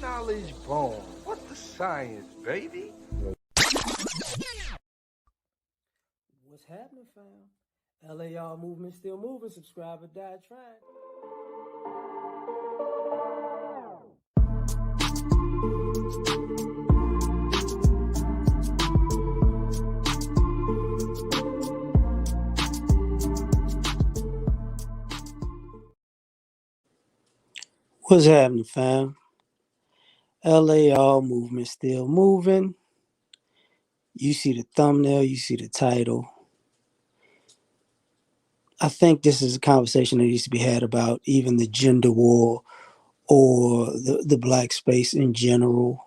Knowledge bomb. What's the science, baby? What's happening, fam? L.A.R. movement still moving. Subscribe or die trying. What's happening, fam? L.A.R. movement still moving. You see the thumbnail, you see the title. I think this is a conversation that needs to be had about even the gender war or the black space in general,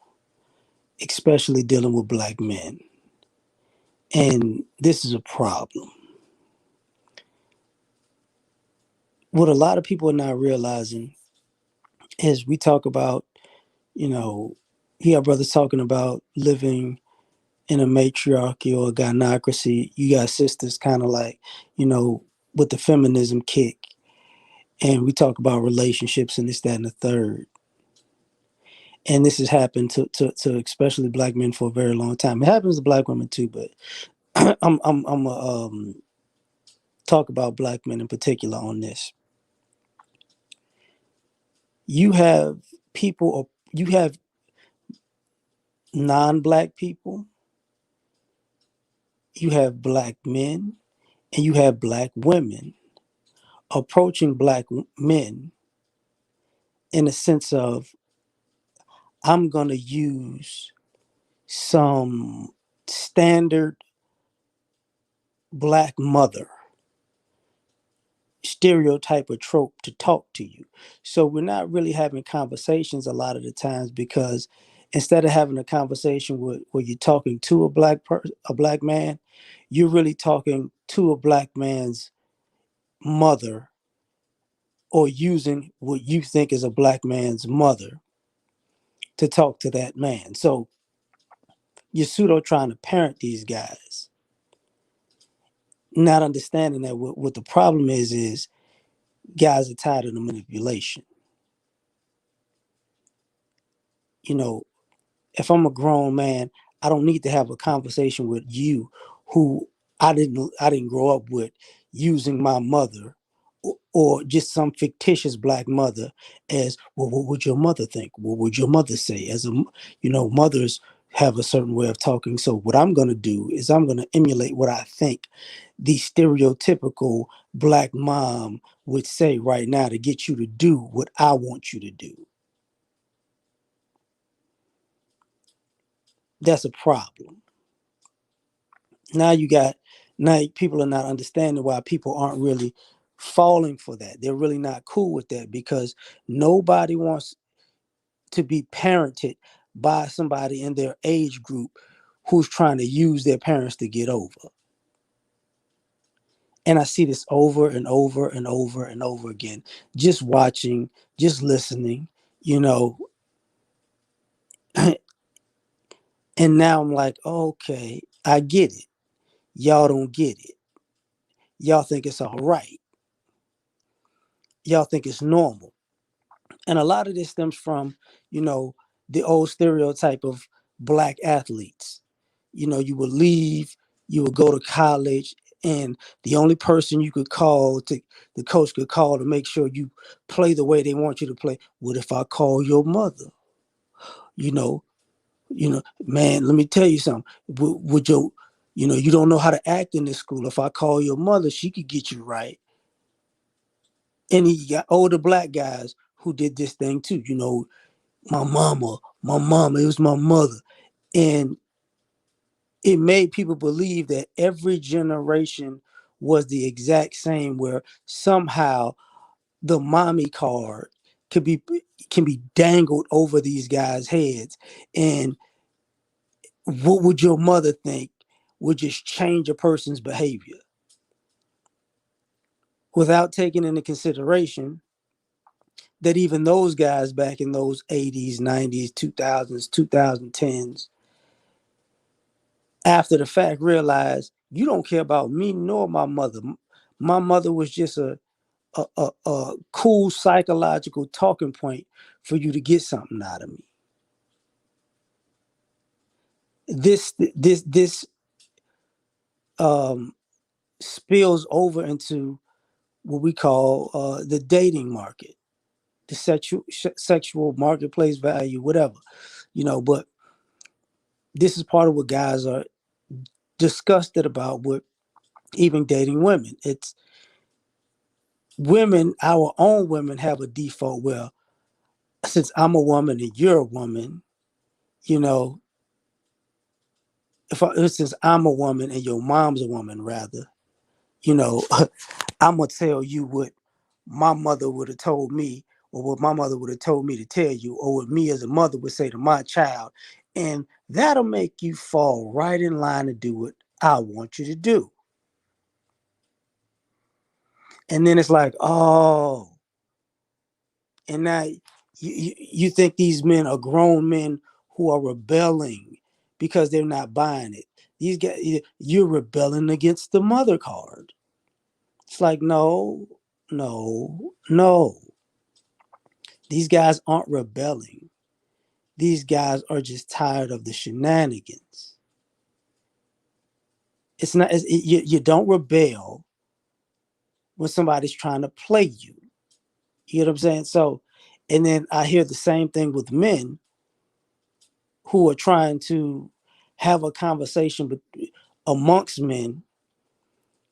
especially dealing with black men. And this is a problem. What a lot of people are not realizing is we talk about, you got brothers talking about living in a matriarchy or a gynocracy. You got sisters kind of like, with the feminism kick. And we talk about relationships and this, that, and the third. And this has happened to especially black men for a very long time. It happens to black women too, but I'm talk about black men in particular on this. You have people, or you have non-black people, you have black men, and you have black women approaching black men in a sense of, I'm going to use some standard black mother stereotype or trope to talk to you. So we're not really having conversations a lot of the times, because instead of having a conversation where you're talking to a black man, you're really talking to a black man's mother, or using what you think is a black man's mother to talk to that man. So you're pseudo trying to parent these guys, not understanding that what the problem is guys are tired of the manipulation. If I'm a grown man, I don't need to have a conversation with you who I didn't grow up with, using my mother or just some fictitious black mother as, well, what would your mother think? What would your mother say? As mothers have a certain way of talking. So what I'm going to do is I'm going to emulate what I think the stereotypical black mom would say right now to get you to do what I want you to do. That's a problem. Now people are not understanding why people aren't really falling for that. They're really not cool with that, because nobody wants to be parented by somebody in their age group who's trying to use their parents to get over. And I see this over and over and over and over again, just watching, just listening, and now I'm like, okay, I get it. Y'all don't get it. Y'all think it's all right. Y'all think it's normal. And a lot of this stems from, the old stereotype of black athletes. You would leave, you would go to college, and the only person you could call the coach could call to make sure you play the way they want you to play. What if I call your mother? You know, man, let me tell you something. Would your, you don't know how to act in this school. If I call your mother, she could get you right. And he got older black guys who did this thing too. My mama, it was my mother. And it made people believe that every generation was the exact same, where somehow the mommy card can be dangled over these guys' heads. And what would your mother think would just change a person's behavior, without taking into consideration that even those guys back in those 80s, 90s, 2000s, 2010s, after the fact, realized you don't care about me nor my mother. My mother was just a cool psychological talking point for you to get something out of me. This um, spills over into what we call the dating market, the sexual marketplace value, whatever, But this is part of what guys are disgusted about with even dating women. It's women, our own women have a default. Well, since I'm a woman and you're a woman, you know, since I'm a woman and your mom's a woman, rather, you know, I'm gonna tell you what my mother would have told me, or what my mother would have told me to tell you, or what me as a mother would say to my child, and that'll make you fall right in line to do what I want you to do. And then it's like, oh, and now you think these men are grown men who are rebelling because they're not buying it. These guys, you're rebelling against the mother card. It's like, no, no, no. These guys aren't rebelling. These guys are just tired of the shenanigans. It's not, you don't rebel when somebody's trying to play you. You know what I'm saying? So, and then I hear the same thing with men who are trying to have a conversation amongst men,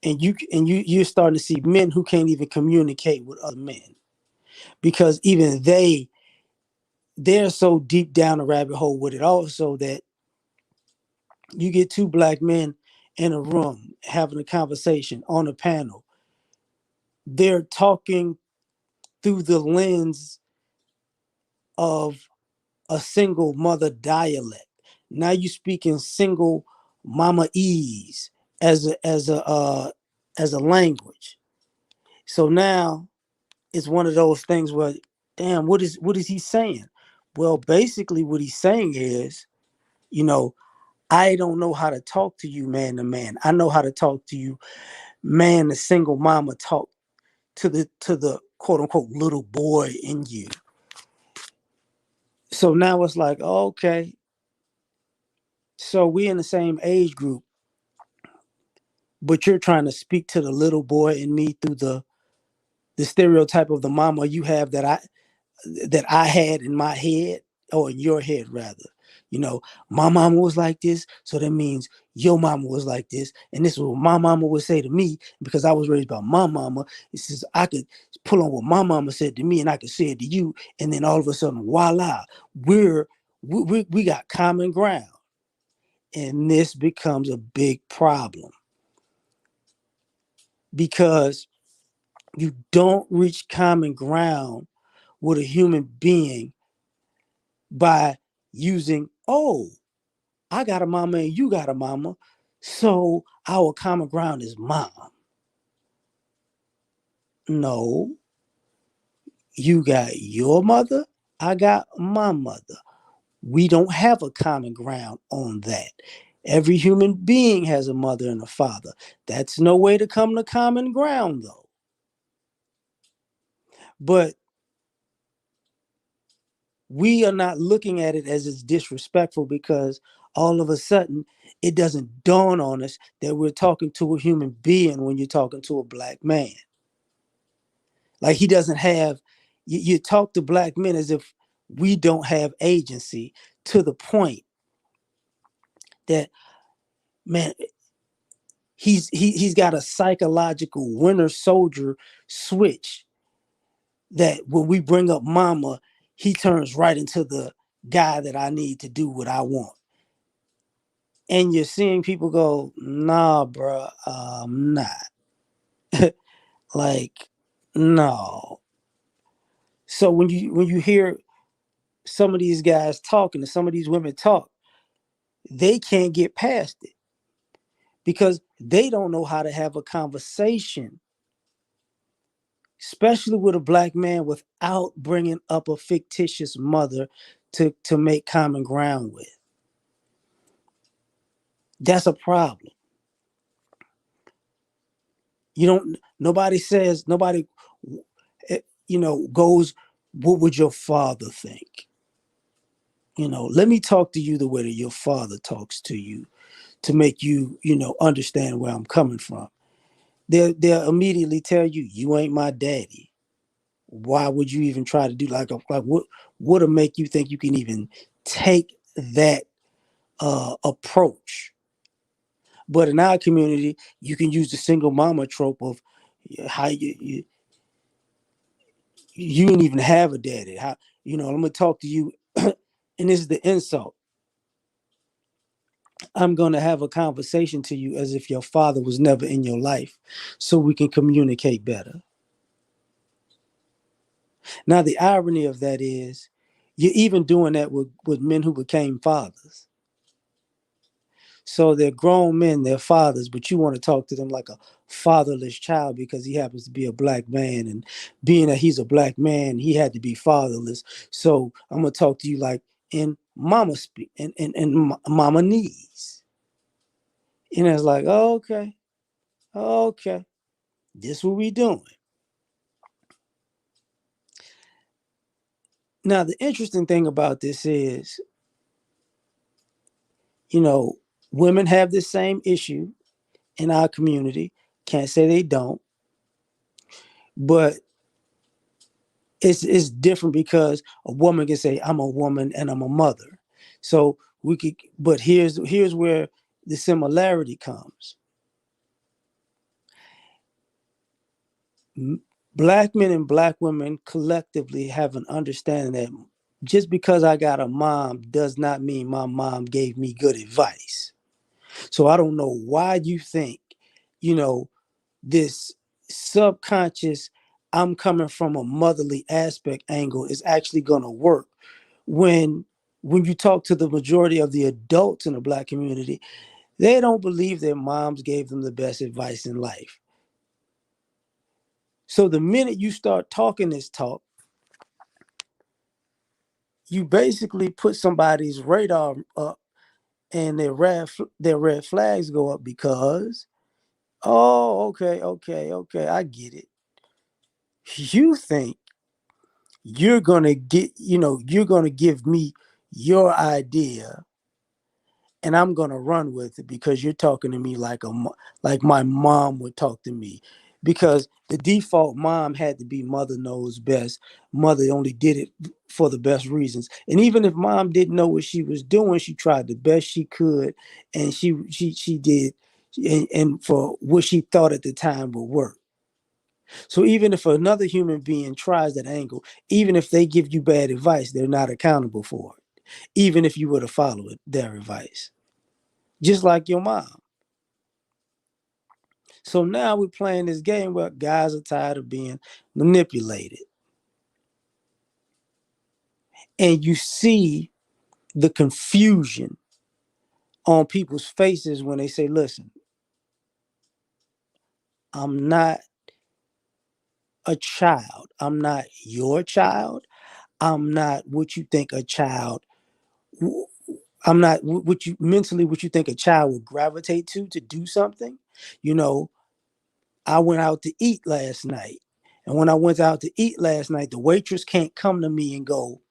and you're starting to see men who can't even communicate with other men because even they're so deep down a rabbit hole with it also that you get two black men in a room having a conversation on a panel. They're talking through the lens of a single mother dialect. Now you speak in single mama ease as a language. So now it's one of those things where, damn, what is he saying? Well, basically what he's saying is, you know, I don't know how to talk to you man to man. I know how to talk to you man to single mama talk to the quote unquote little boy in you. So now it's like, okay, so we in the same age group, but you're trying to speak to the little boy in me through the stereotype of the mama you have that I had in my head, or in your head rather. You know, my mama was like this, so that means your mama was like this, and this is what my mama would say to me because I was raised by my mama. It says I could pull on what my mama said to me, and I could say it to you, and then all of a sudden, voila, we got common ground, and this becomes a big problem because you don't reach common ground with a human being by using, oh, I got a mama and you got a mama, so our common ground is mom. No, you got your mother, I got my mother. We don't have a common ground on that. Every human being has a mother and a father. That's no way to come to common ground, though. But we are not looking at it as it's disrespectful because all of a sudden it doesn't dawn on us that we're talking to a human being when you're talking to a black man. Like he doesn't have, you talk to black men as if we don't have agency, to the point that, man, he's got a psychological winter soldier switch that when we bring up mama, he turns right into the guy that I need to do what I want. And you're seeing people go, nah, bro, I'm not. Like, no. So when you hear some of these guys talking and some of these women talk, they can't get past it because they don't know how to have a conversation, especially with a black man, without bringing up a fictitious mother to make common ground with. That's a problem. You don't. Nobody says. Nobody, goes what would your father think? Let me talk to you the way that your father talks to you to make you, understand where I'm coming from. They'll immediately tell you, you ain't my daddy. Why would you even try to do like what would make you think you can even take that approach? But in our community, you can use the single mama trope of how you didn't even have a daddy. How I'm gonna talk to you, and this is the insult. I'm gonna have a conversation to you as if your father was never in your life, so we can communicate better. Now the irony of that is, you're even doing that with men who became fathers. So they're grown men, they're fathers, but you want to talk to them like a fatherless child because he happens to be a black man. And being that he's a black man, he had to be fatherless. So I'm going to talk to you like in mama speak and mama knees. And it's like, oh, okay, okay, this what we doing. Now, the interesting thing about this is, you know, women have this same issue in our community. Can't say they don't, but it's different because a woman can say I'm a woman and I'm a mother. So we could, but here's where the similarity comes. Black men and black women collectively have an understanding that just because I got a mom does not mean my mom gave me good advice. So I don't know why you think, you know, this subconscious I'm coming from a motherly aspect angle is actually going to work when you talk to the majority of the adults in the black community. They don't believe their moms gave them the best advice in life. So the minute you start talking this talk, you basically put somebody's radar up, and their red flags go up because, oh, okay, okay, okay, I get it. You think you're gonna give me your idea, and I'm gonna run with it because you're talking to me like my mom would talk to me. Because the default mom had to be mother knows best. Mother only did it for the best reasons. And even if mom didn't know what she was doing, she tried the best she could, and she did, and for what she thought at the time would work. So even if another human being tries that angle, even if they give you bad advice, they're not accountable for it. Even if you were to follow their advice, just like your mom. So now we're playing this game where guys are tired of being manipulated. And you see the confusion on people's faces when they say, listen, I'm not a child. I'm not your child. I'm not what you think a child. I'm not what you mentally what you think a child would gravitate to do something. You know, I went out to eat last night. And when I went out to eat last night, the waitress can't come to me and go,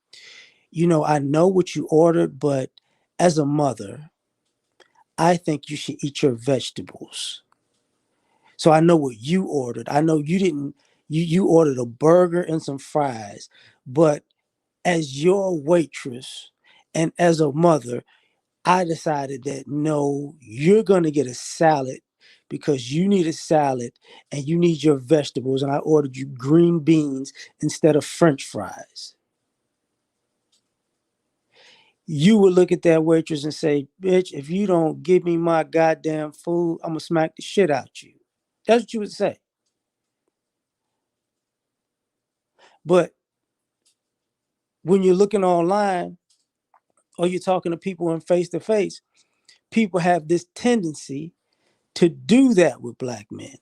I know what you ordered, but as a mother, I think you should eat your vegetables. So I know what you ordered. I know you didn't, you ordered a burger and some fries, but as your waitress and as a mother, I decided that no, you're going to get a salad because you need a salad and you need your vegetables. And I ordered you green beans instead of French fries. You would look at that waitress and say, bitch, if you don't give me my goddamn food, I'm going to smack the shit out you. That's what you would say. But when you're looking online or you're talking to people in face to face, people have this tendency to do that with black men.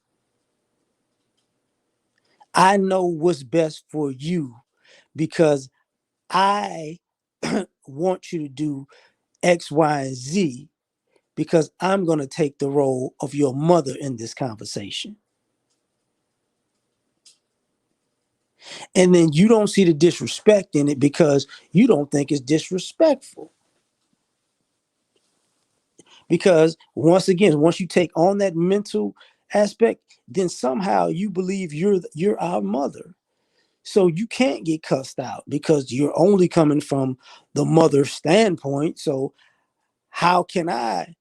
I know what's best for you because I want you to do X, Y, and Z because I'm going to take the role of your mother in this conversation. And then you don't see the disrespect in it because you don't think it's disrespectful. Because once again, once you take on that mental aspect, then somehow you believe you're our mother. So you can't get cussed out because you're only coming from the mother standpoint. So how can I,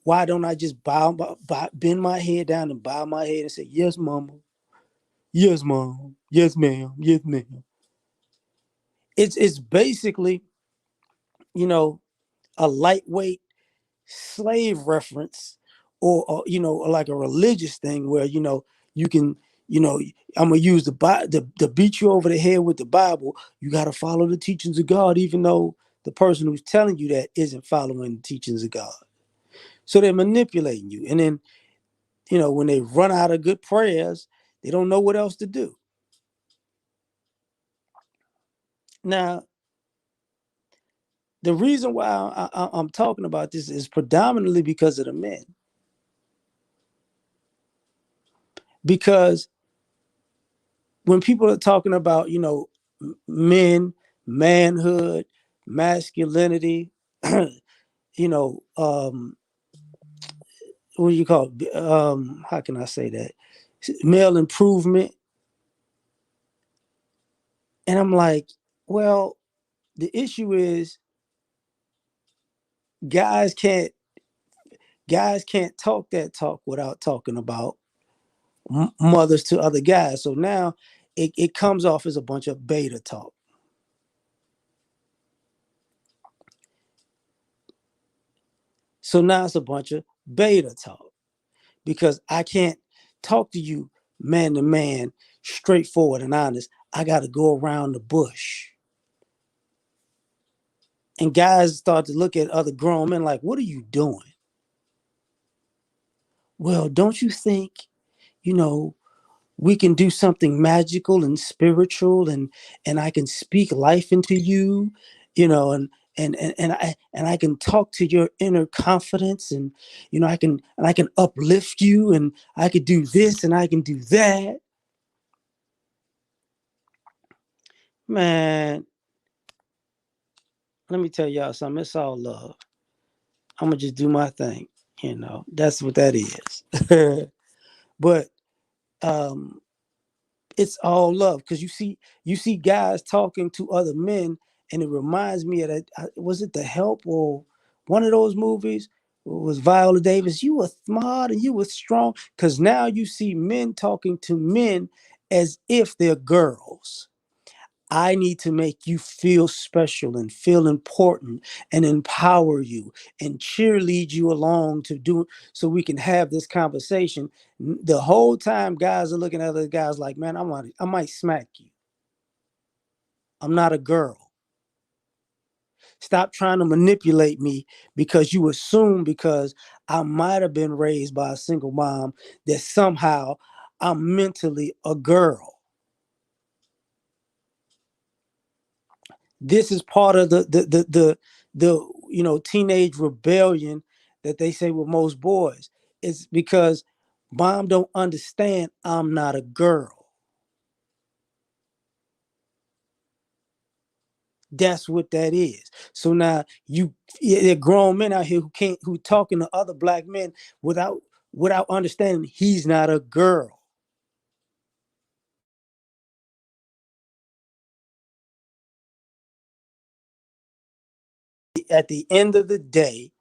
why don't I just bend my head down and bow my head and say, yes, mama, yes, mom, yes, ma'am, yes, ma'am. It's basically, you know, a lightweight slave reference, or like a religious thing where you can, I'm gonna use the beat you over the head with the Bible. You got to follow the teachings of God, even though the person who's telling you that isn't following the teachings of God. So they're manipulating you, and then when they run out of good prayers, they don't know what else to do. Now, the reason why I'm talking about this is predominantly because of the men, because when people are talking about men, manhood, masculinity, what do you call it? How can I say that? Male improvement. And I'm like, well, the issue is guys can't guys can't talk that talk without talking about mothers to other guys. So now it comes off as a bunch of beta talk. So now it's a bunch of beta talk because I can't talk to you man to man, straightforward and honest. I got to go around the bush. And guys start to look at other grown men like, what are you doing? Well, don't you think, you know, we can do something magical and spiritual, and I can speak life into you, and I can talk to your inner confidence, and I can uplift you, and I could do this and I can do that. Man, let me tell y'all something. It's all love. I'm gonna just do my thing. That's what that is. But um it's all love because you see guys talking to other men, and it reminds me of that. Was it The Help or one of those movies? It was Viola Davis? You were smart and you were strong, because now you see men talking to men as if they're girls. I need to make you feel special and feel important and empower you and cheerlead you along to do so we can have this conversation. The whole time guys are looking at other guys like, man, I might smack you. I'm not a girl. Stop trying to manipulate me because you assume because I might have been raised by a single mom that somehow I'm mentally a girl. This is part of the teenage rebellion that they say with most boys. It's because mom don't understand I'm not a girl. That's what that is. So now there are grown men out here who talking to other black men without understanding he's not a girl. At the end of the day,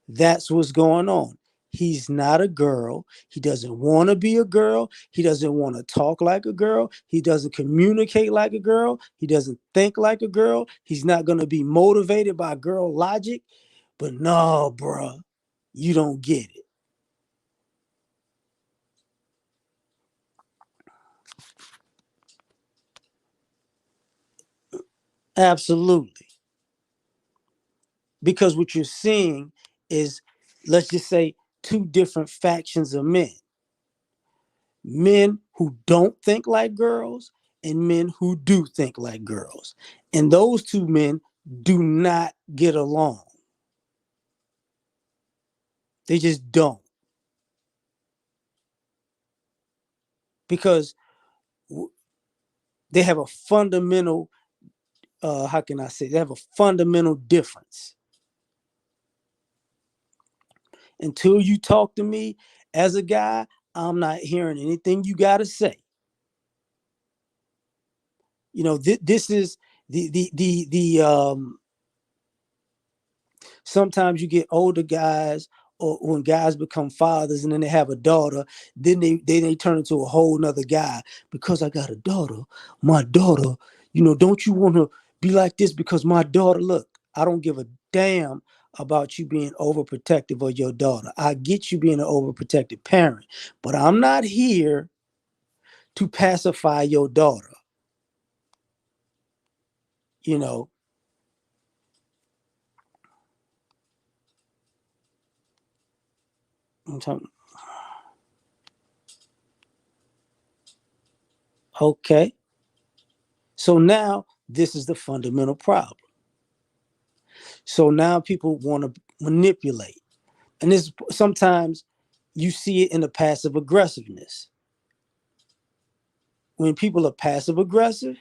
that's what's going on. He's not a girl. He doesn't want to be a girl. He doesn't want to talk like a girl. He doesn't communicate like a girl. He doesn't think like a girl. He's not going to be motivated by girl logic. But no, bruh, you don't get it. Absolutely. Because what you're seeing is, let's just say, two different factions of men: men who don't think like girls and men who do think like girls. And those two men do not get along. They just don't. Because They have a fundamental, how can I say, they have a fundamental difference. Until you talk to me as a guy, I'm not hearing anything you got to say. You know, this is the sometimes you get older guys, or when guys become fathers and then they have a daughter, then they turn into a whole nother guy. Because I got a daughter, my daughter, don't you want to be like this because my daughter? Look, I don't give a damn about you being overprotective of your daughter. I get you being an overprotective parent, but I'm not here to pacify your daughter. You know, I'm talking, okay. So now this is the fundamental problem. So now people want to manipulate. And this sometimes you see it in the passive aggressiveness. When people are passive aggressive,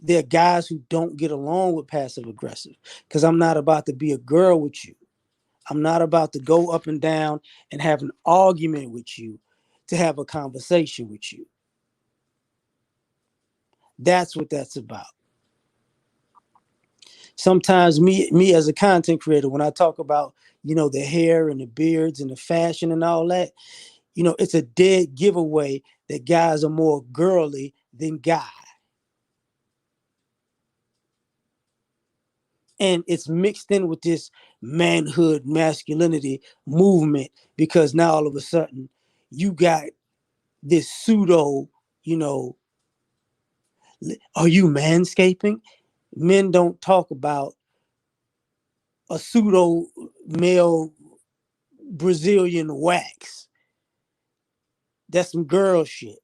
there are guys who don't get along with passive aggressive. Because I'm not about to be a girl with you. I'm not about to go up and down and have an argument with you to have a conversation with you. That's what that's about. Sometimes me as a content creator, when I talk about, the hair and the beards and the fashion and all that, it's a dead giveaway that guys are more girly than guy. And it's mixed in with this manhood masculinity movement, because now all of a sudden you got this pseudo, you know, are you manscaping? Men don't talk about a pseudo male Brazilian wax. That's some girl shit.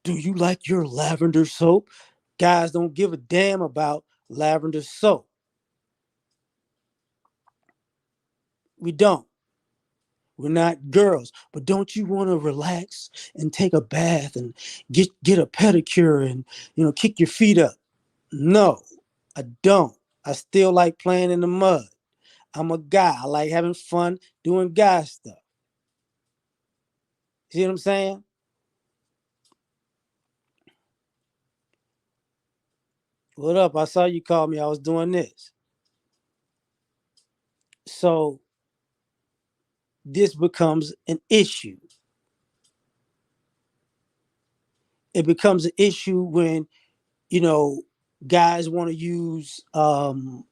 Do you like your lavender soap? Guys don't give a damn about lavender soap. We don't. We're not girls. But don't you want to relax and take a bath and get a pedicure and kick your feet up? No, I don't. I still like playing in the mud. I'm a guy. I like having fun doing guy stuff. See what I'm saying? What up? I saw you call me. I was doing this. So this becomes an issue. It becomes an issue when, you know, guys want to use, how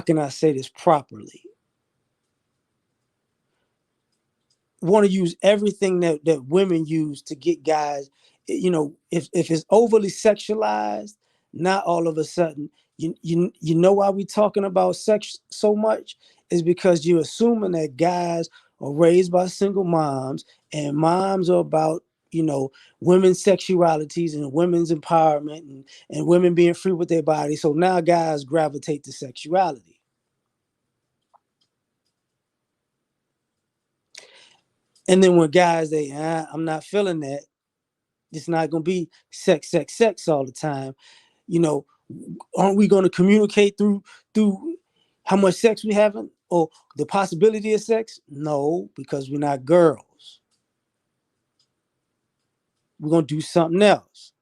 can I say this properly? Want to use everything that women use to get guys. If it's overly sexualized, not all of a sudden, you know why we talking about sex so much is because you're assuming that guys are raised by single moms, and moms are about, women's sexualities and women's empowerment, and women being free with their body. So now guys gravitate to sexuality. And then when guys I'm not feeling that, it's not going to be sex, sex, sex all the time. You know, aren't we going to communicate through how much sex we having or the possibility of sex? No, because we're not girls. We're going to do something else.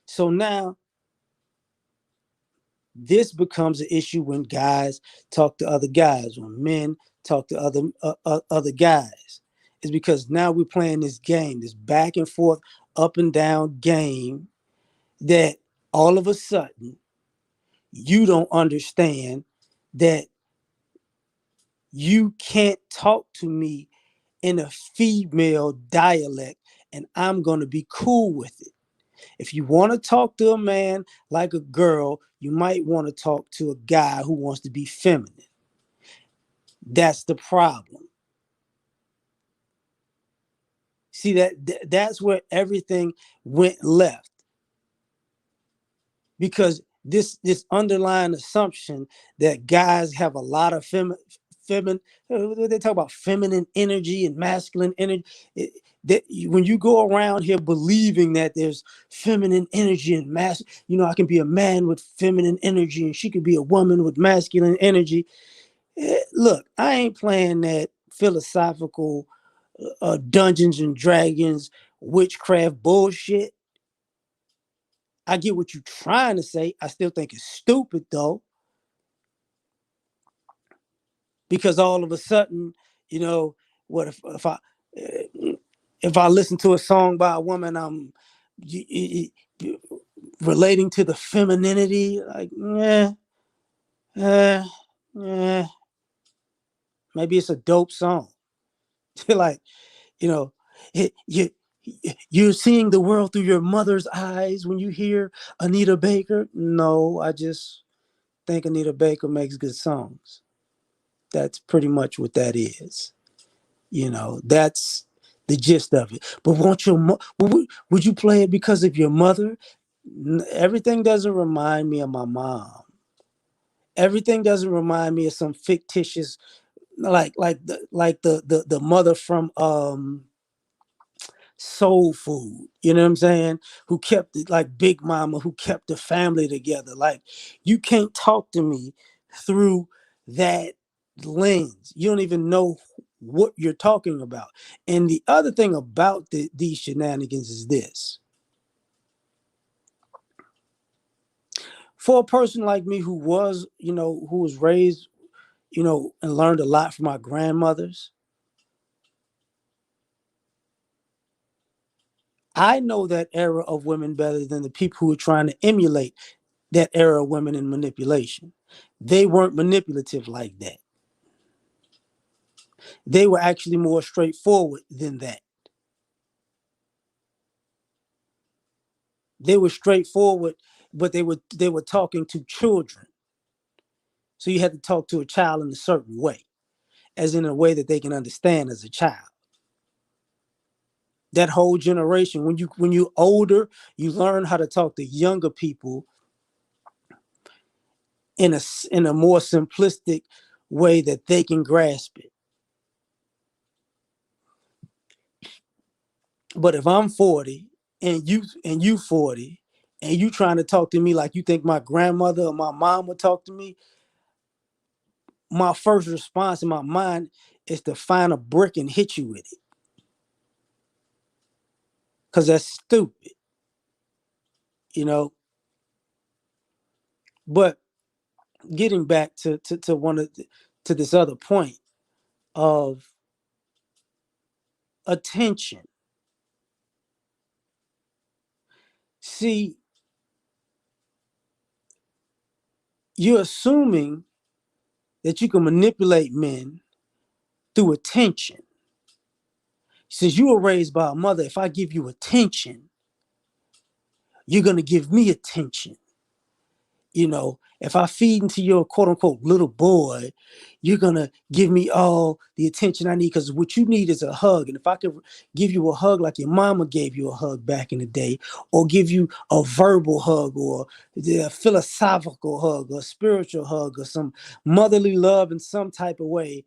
So now this becomes an issue when guys talk to other guys, when men talk to other guys. It's because now we're playing this game, this back and forth, up and down game, that all of a sudden you don't understand that you can't talk to me in a female dialect and I'm going to be cool with it. If you want to talk to a man like a girl, you might want to talk to a guy who wants to be feminine. That's the problem. See, that's where everything went left, because this underlying assumption that guys have a lot of feminine, they talk about feminine energy and masculine energy. When you go around here believing that there's feminine energy and I can be a man with feminine energy and she could be a woman with masculine energy. Look, I ain't playing that philosophical Dungeons and Dragons witchcraft bullshit. I get what you're trying to say. I still think it's stupid though, because all of a sudden, you know, what if I listen to a song by a woman, I'm relating to the femininity, like, eh, eh, maybe it's a dope song. Like, you know, you're seeing the world through your mother's eyes when you hear Anita Baker. No, I just think Anita Baker makes good songs. That's pretty much what that is. That's the gist of it. But would you play it because of your mother? Everything doesn't remind me of my mom. Everything doesn't remind me of some fictitious, like the mother from Soul Food. You know what I'm saying? Who kept it, like Big Mama, who kept the family together. Like, you can't talk to me through that lens. You don't even know what you're talking about. And the other thing about these shenanigans is this: for a person like me who was raised, and learned a lot from my grandmothers, I know that era of women better than the people who are trying to emulate that era of women in manipulation. They weren't manipulative like that. They were actually more straightforward than that. They were straightforward, but they were talking to children. So you had to talk to a child in a certain way, as in a way that they can understand as a child. That whole generation, when you're older, you learn how to talk to younger people in a more simplistic way that they can grasp it. But if I'm 40 and you 40 and you trying to talk to me like you think my grandmother or my mom would talk to me, my first response in my mind is to find a brick and hit you with it. Cause that's stupid, you know. But getting back to one of to this other point of attention. See, you're assuming that you can manipulate men through attention. Since you were raised by a mother, if I give you attention, you're going to give me attention. If I feed into your quote unquote little boy, you're going to give me all the attention I need, because what you need is a hug. And if I could give you a hug like your mama gave you a hug back in the day, or give you a verbal hug, or a philosophical hug, or a spiritual hug, or some motherly love in some type of way,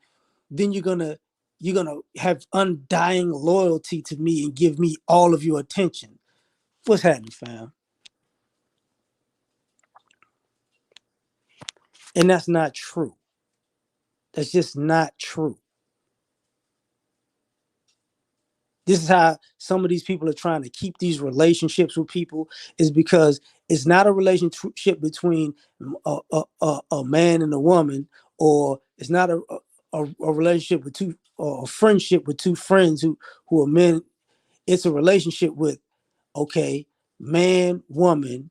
then you're gonna have undying loyalty to me and give me all of your attention. What's happening, fam? And that's not true. That's just not true. This is how some of these people are trying to keep these relationships with people, is because it's not a relationship between a man and a woman, or it's not a relationship with two, or a friendship with two friends who are men. It's a relationship with, okay, man, woman.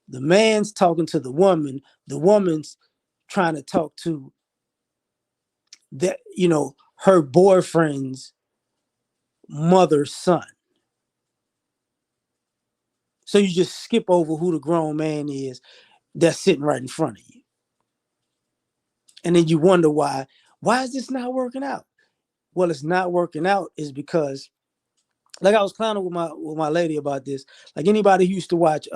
The man's talking to the woman's trying to talk to that, her boyfriend's mother's son. So you just skip over who the grown man is that's sitting right in front of you. And then you wonder why is this not working out? Well, it's not working out is because, like, I was clowning with my lady about this. Like, anybody who used to watch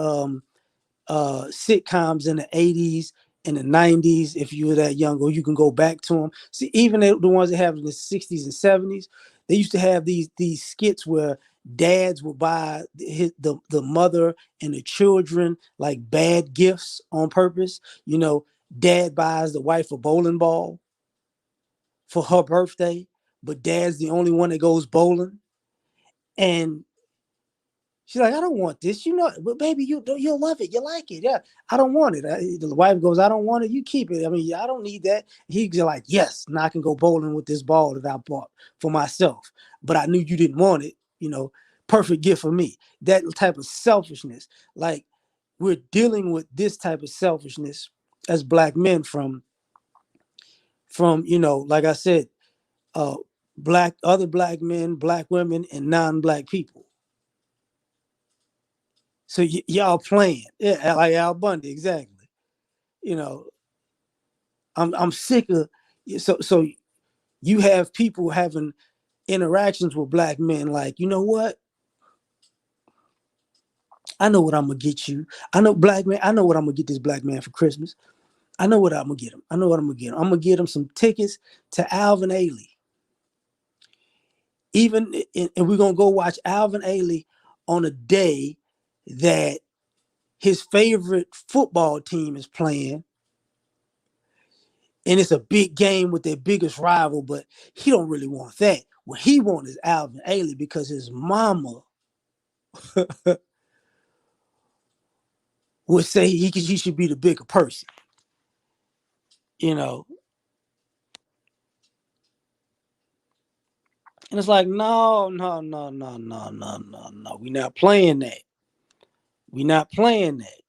sitcoms in the 80s and the 90s. If you were that young, or you can go back to them. See, even the ones that have in the 60s and 70s, they used to have these skits where dads would buy the mother and the children like bad gifts on purpose. You know, dad buys the wife a bowling ball for her birthday, but dad's the only one that goes bowling. And she's like, I don't want this. You know, but baby, you'll love it. You like it. Yeah, I don't want it. The wife goes, I don't want it. You keep it. I mean, I don't need that. He's like, yes, now I can go bowling with this ball that I bought for myself. But I knew you didn't want it. You know, perfect gift for me. That type of selfishness. Like, we're dealing with this type of selfishness as black men from like I said, uh, other black men, black women, and non-black people. So y'all playing, yeah, like Al Bundy, exactly. You know, I'm sick of. So you have people having interactions with black men, like, you know what? I know what I'm gonna get you. I know, black man. I know what I'm gonna get this black man for Christmas. I know what I'm gonna get him. I know what I'm gonna get him. I'm gonna get him some tickets to Alvin Ailey. And we're gonna go watch Alvin Ailey on a day that his favorite football team is playing, and it's a big game with their biggest rival, but he don't really want that. What he wants is Alvin Ailey because his mama would say he should be the bigger person, you know. And it's like, no, no, no, no, no, no, no, no. We're not playing that. We're not playing that.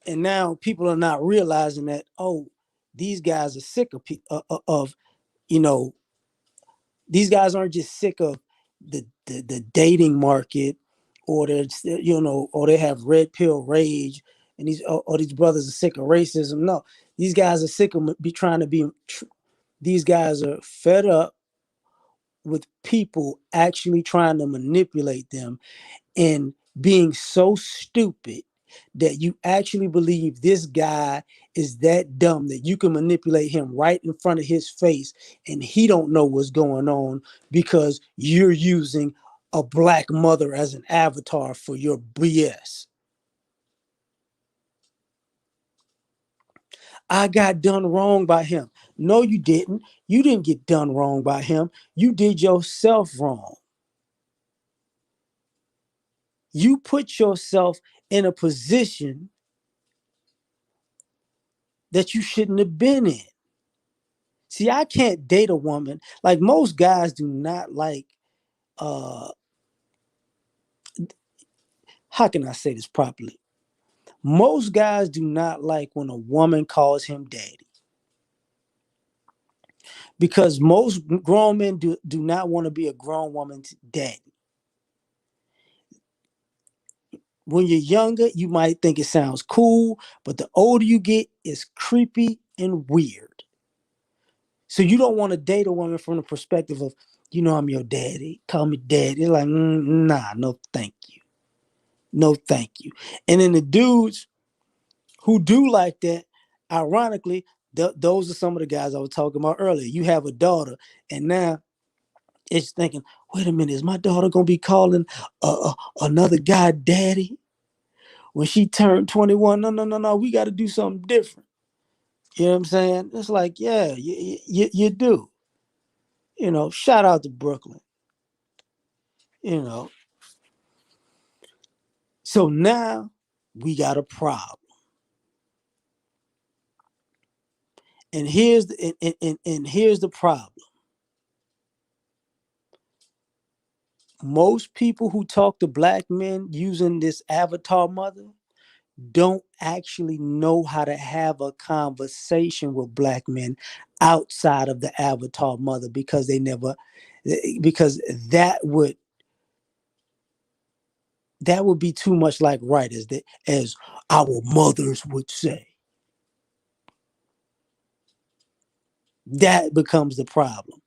And now people are not realizing that, oh, these guys are sick of you know, these guys aren't just sick of the dating market, or or they have red pill rage, and these brothers are sick of racism. No, these guys are sick of be trying to be. These guys are fed up with people actually trying to manipulate them and being so stupid that you actually believe this guy is that dumb that you can manipulate him right in front of his face and he don't know what's going on because you're using a black mother as an avatar for your BS. I got done wrong by him. No, you didn't. You didn't get done wrong by him. You did yourself wrong. You put yourself in a position that you shouldn't have been in. See, I can't date a woman. Like, most guys do not like, uh how can I say this properly? Most guys do not like when a woman calls him daddy. Because most grown men do not want to be a grown woman's daddy. When you're younger, you might think it sounds cool, but the older you get, it's creepy and weird. So you don't want to date a woman from the perspective of, I'm your daddy. Call me daddy. It's like, nah, no, thank you. No, thank you. And then the dudes who do like that, ironically, those are some of the guys I was talking about earlier. You have a daughter, and now it's thinking, wait a minute, is my daughter gonna be calling another guy daddy when she turned 21? No, no, no, no. We got to do something different. You know what I'm saying? It's like, yeah, you do. Shout out to Brooklyn. You know, so now we got a problem, and here's the problem. Most people who talk to black men using this avatar mother don't actually know how to have a conversation with black men outside of the avatar mother, because because that would be too much like right, as our mothers would say. That becomes the problem.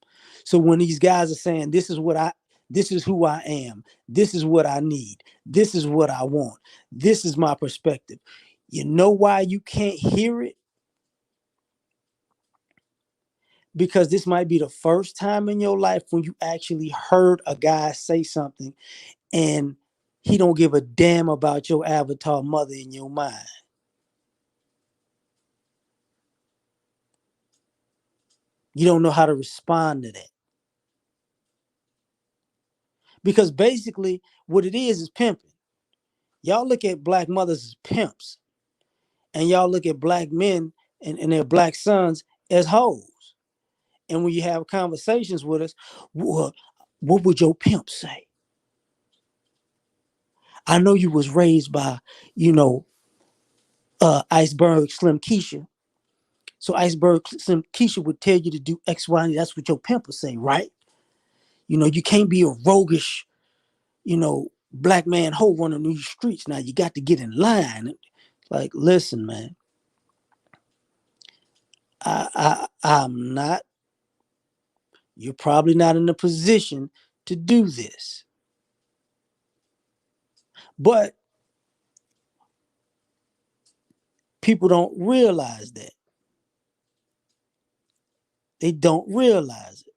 So when these guys are saying, this is what This is who I am. This is what I need. This is what I want. This is my perspective. You know why you can't hear it? Because this might be the first time in your life when you actually heard a guy say something and he don't give a damn about your avatar mother in your mind. You don't know how to respond to that. Because basically what it is pimping. Y'all look at black mothers as pimps, and y'all look at black men and their black sons as hoes. And when you have conversations with us, what would your pimp say? I know you was raised by, you know, Iceberg Slim Keisha. So Iceberg Slim Keisha would tell you to do X, Y, and that's what your pimp would say, right? You know, you can't be a roguish, you know, black man hoe running these streets. Now you got to get in line. Like, listen, man, I'm not. You're probably not in a position to do this, but people don't realize that. They don't realize it.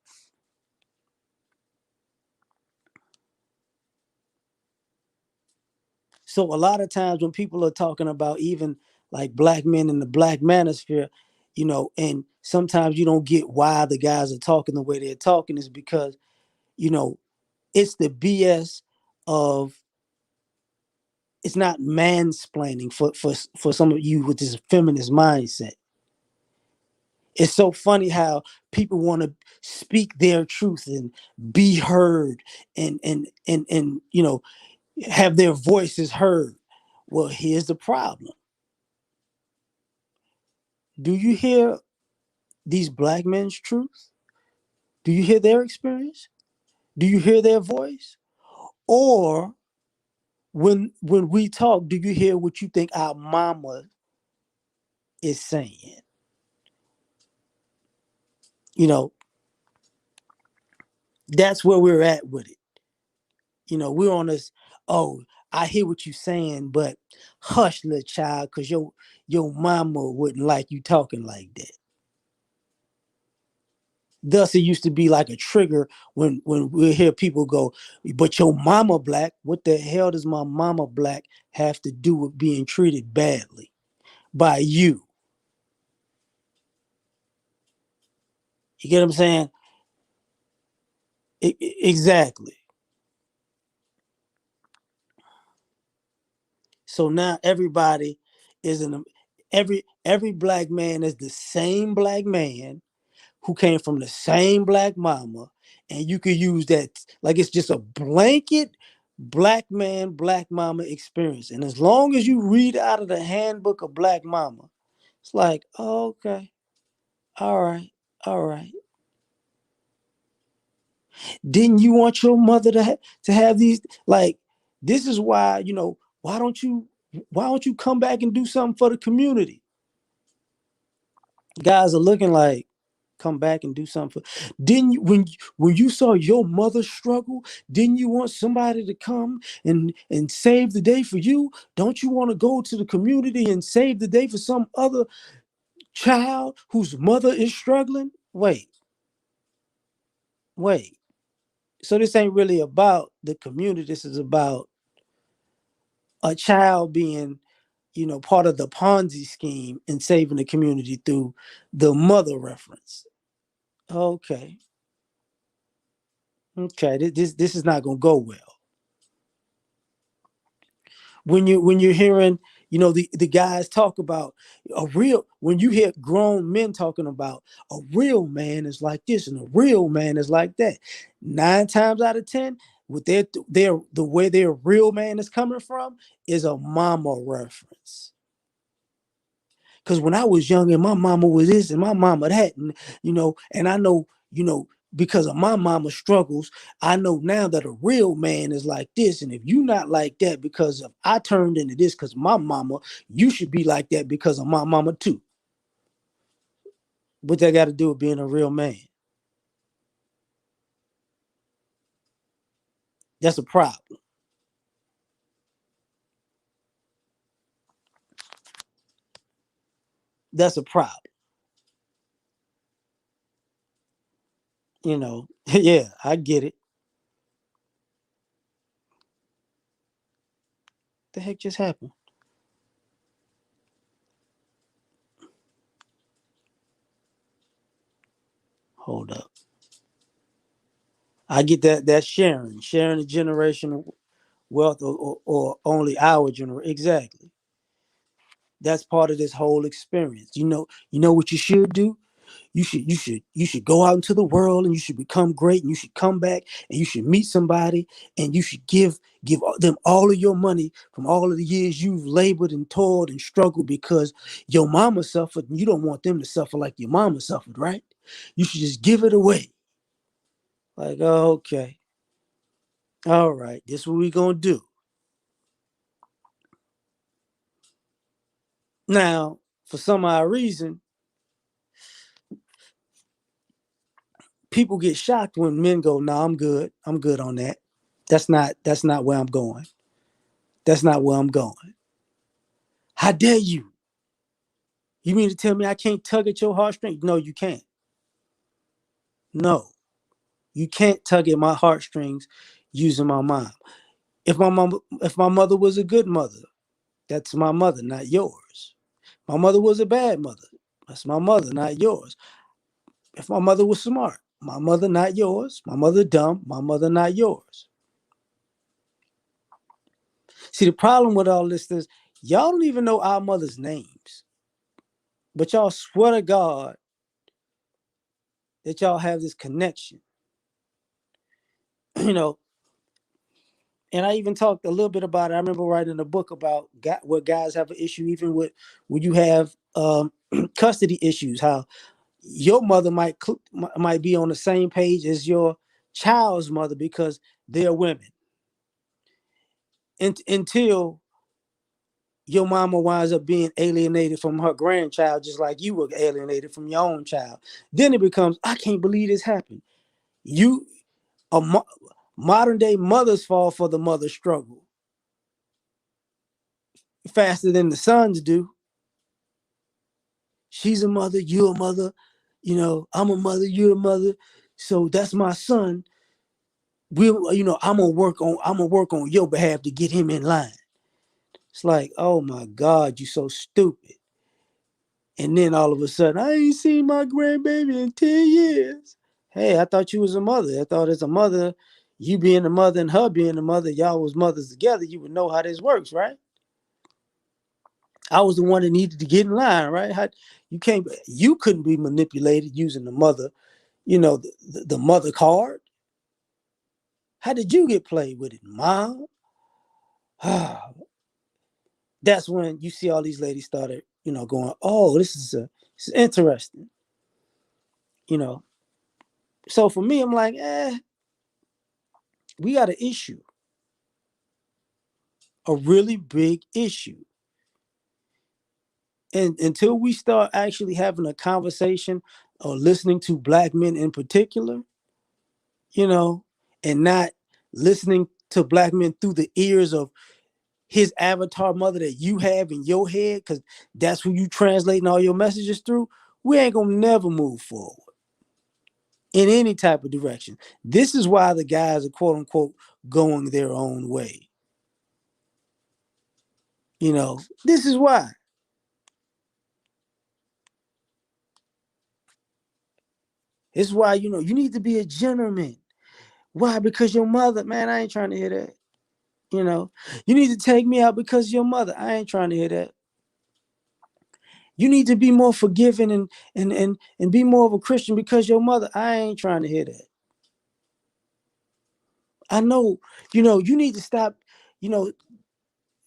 So a lot of times when people are talking about even like black men in the black manosphere, you know, and sometimes you don't get why the guys are talking the way they're talking is because, you know, it's the BS of it's not mansplaining for some of you with this feminist mindset. It's so funny how people want to speak their truth and be heard and you know have their voices heard. Well, here's the problem. Do you hear these black men's truth? Do you hear their experience? Do you hear their voice? Or when we talk, do you hear what you think our mama is saying? You know, that's where we're at with it. You know, we're on this, oh, I hear what you're saying, but hush, little child, because your mama wouldn't like you talking like that. Thus, it used to be like a trigger when we hear people go, but your mama black. What the hell does my mama black have to do with being treated badly by you? You get what I'm saying? Exactly. So now everybody is in a, every black man is the same black man who came from the same black mama, and you could use that like it's just a blanket black man, black mama experience. And as long as you read out of the handbook of black mama, it's like, oh, okay, all right, all right. Didn't you want your mother to have these? Like, this is why, you know, why don't you come back and do something for the community? Guys are looking like, come back and do something for, didn't you when you saw your mother struggle, didn't you want somebody to come and save the day for you? Don't you want to go to the community and save the day for some other child whose mother is struggling? Wait. So this ain't really about the community. This is about a child being, you know, part of the Ponzi scheme and saving the community through the mother reference. Okay. Okay, this is not gonna go well. When you're hearing, you know, the guys talk about a real, when you hear grown men talking about a real man is like this and a real man is like that, 9 times out of 10, with their the way their real man is coming from is a mama reference. Because when I was young and my mama was this and my mama that, and you know, and I know, you know, because of my mama struggles, I know now that a real man is like this. And if you not like that because of I turned into this because my mama, you should be like that because of my mama too. What that got to do with being a real man? That's a problem. That's a problem. Yeah, I get it. The heck just happened? Hold up. I get that sharing the generational wealth, or only our generation. Exactly. That's part of this whole experience. You know what you should do? You should go out into the world, and you should become great, and you should come back, and you should meet somebody, and you should give them all of your money from all of the years you've labored and toiled and struggled, because your mama suffered and you don't want them to suffer like your mama suffered, right? You should just give it away. Like, oh, okay, all right, this is what we gonna do. Now, for some odd reason, people get shocked when men go, "No, I'm good. I'm good on that." That's not where I'm going. That's not where I'm going. How dare you? You mean to tell me I can't tug at your heartstrings? No, you can't. No, you can't tug at my heartstrings using my mom. If my mother was a good mother, that's my mother, not yours. My mother was a bad mother. That's my mother, not yours. If my mother was smart, my mother, not yours. My mother dumb, my mother, not yours. See, the problem with all this is y'all don't even know our mother's names, but y'all swear to God that y'all have this connection. you know, and I even talked a little bit about it. I remember writing a book about what guys have an issue, even with when you have custody issues. How your mother might be on the same page as your child's mother because they're women, until your mama winds up being alienated from her grandchild, just like you were alienated from your own child. Then it becomes, I can't believe this happened. You, a modern day mothers fall for the mother struggle faster than the sons do. She's a mother, you're a mother, I'm a mother, you're a mother. So that's my son. I'm gonna work on your behalf to get him in line. It's like, oh my God, you are so stupid. And then all of a sudden, I ain't seen my grandbaby in 10 years. Hey, I thought you was a mother. I thought as a mother, you being a mother and her being a mother, y'all was mothers together, you would know how this works, right? I was the one that needed to get in line, right? You couldn't be manipulated using the mother, the mother card. How did you get played with it, mom? That's when you see all these ladies started, going, oh, this is interesting, you know. So for me, I'm like, we got an issue, a really big issue. And until we start actually having a conversation or listening to black men in particular, you know, and not listening to black men through the ears of his avatar mother that you have in your head, because that's who you translating all your messages through, we ain't gonna never move forward in any type of direction. This is why the guys are quote unquote going their own way. This is why. It's why, you need to be a gentleman. Why? Because your mother, man, I ain't trying to hear that. You know, you need to take me out because your mother. I ain't trying to hear that. You need to be more forgiving and be more of a Christian because your mother. I ain't trying to hear that. I know, you need to stop, you know,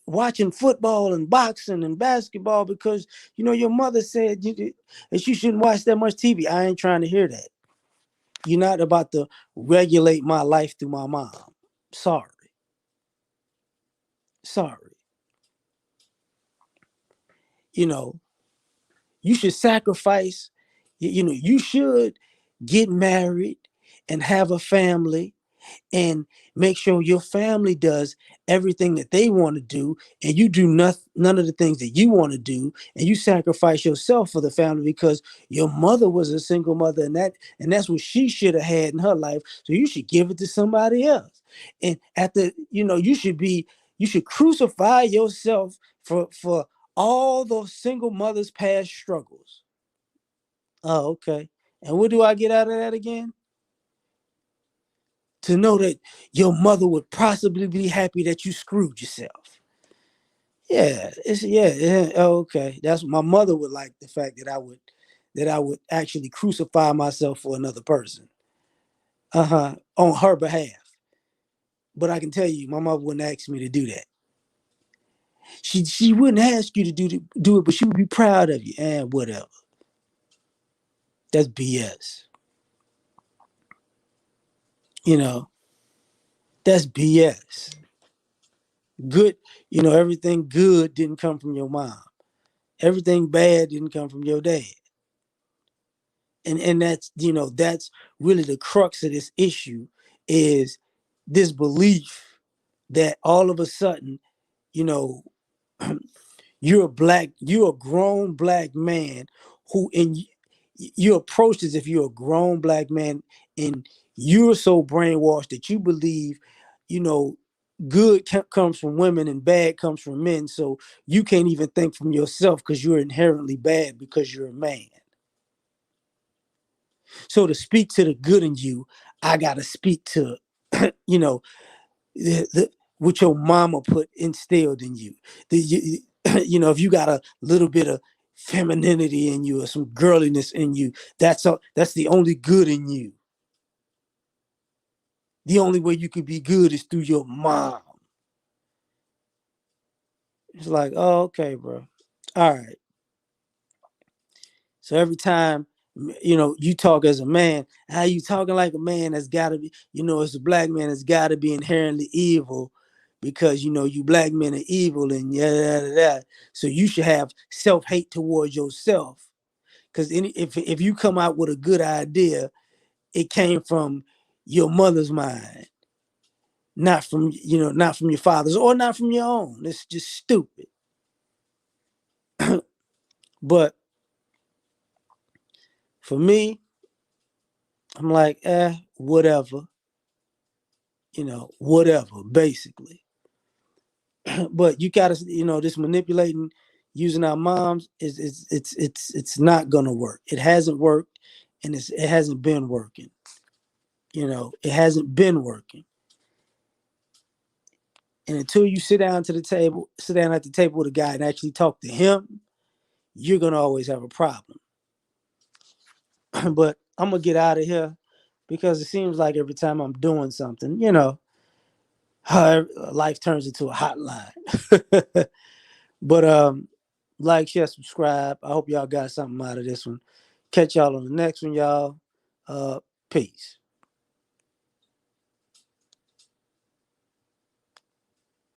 watching football and boxing and basketball because your mother said that you shouldn't watch that much TV. I ain't trying to hear that. You're not about to regulate my life through my mom. Sorry. Sorry. You know, you should sacrifice, you should get married and have a family and make sure your family does everything that they want to do, and you do none of the things that you want to do, and you sacrifice yourself for the family because your mother was a single mother, and that's what she should have had in her life. So you should give it to somebody else. And at the, you should crucify yourself for all those single mothers' past struggles. Oh, okay. And what do I get out of that again? To know that your mother would possibly be happy that you screwed yourself. Yeah. Oh, okay. That's my mother would like the fact that I would actually crucify myself for another person. On her behalf. But I can tell you, my mother wouldn't ask me to do that. She wouldn't ask you to do it, but she would be proud of you. And whatever. That's BS. You know, that's BS. Good, everything good didn't come from your mom. Everything bad didn't come from your dad. And that's really the crux of this issue, is this belief that all of a sudden, you know, you're a grown black man who, and you approach as if you're a grown black man, and you're so brainwashed that you believe, you know, good comes from women and bad comes from men. So you can't even think from yourself because you're inherently bad because you're a man. So to speak to the good in you, I gotta speak to, you know, what your mama put instilled in you. If you got a little bit of femininity in you or some girliness in you, that's the only good in you. The only way you can be good is through your mom. It's like, oh, okay, bro. All right. So every time, you talk as a man, how you talking like a man that's got to be, as a black man that's got to be inherently evil because, you black men are evil and yeah. So you should have self-hate towards yourself. Because if you come out with a good idea, it came from your mother's mind, not from your father's or not from your own. It's just stupid. But for me, I'm like, whatever, whatever, basically. But you gotta, this manipulating using our moms it's not gonna work. It hasn't worked, and it hasn't been working. It hasn't been working. And until you sit down at the table with a guy and actually talk to him, you're gonna always have a problem. But I'm gonna get out of here because it seems like every time I'm doing something, life turns into a hotline. But like, share, subscribe. I hope y'all got something out of this one. Catch y'all on the next one, y'all. Peace.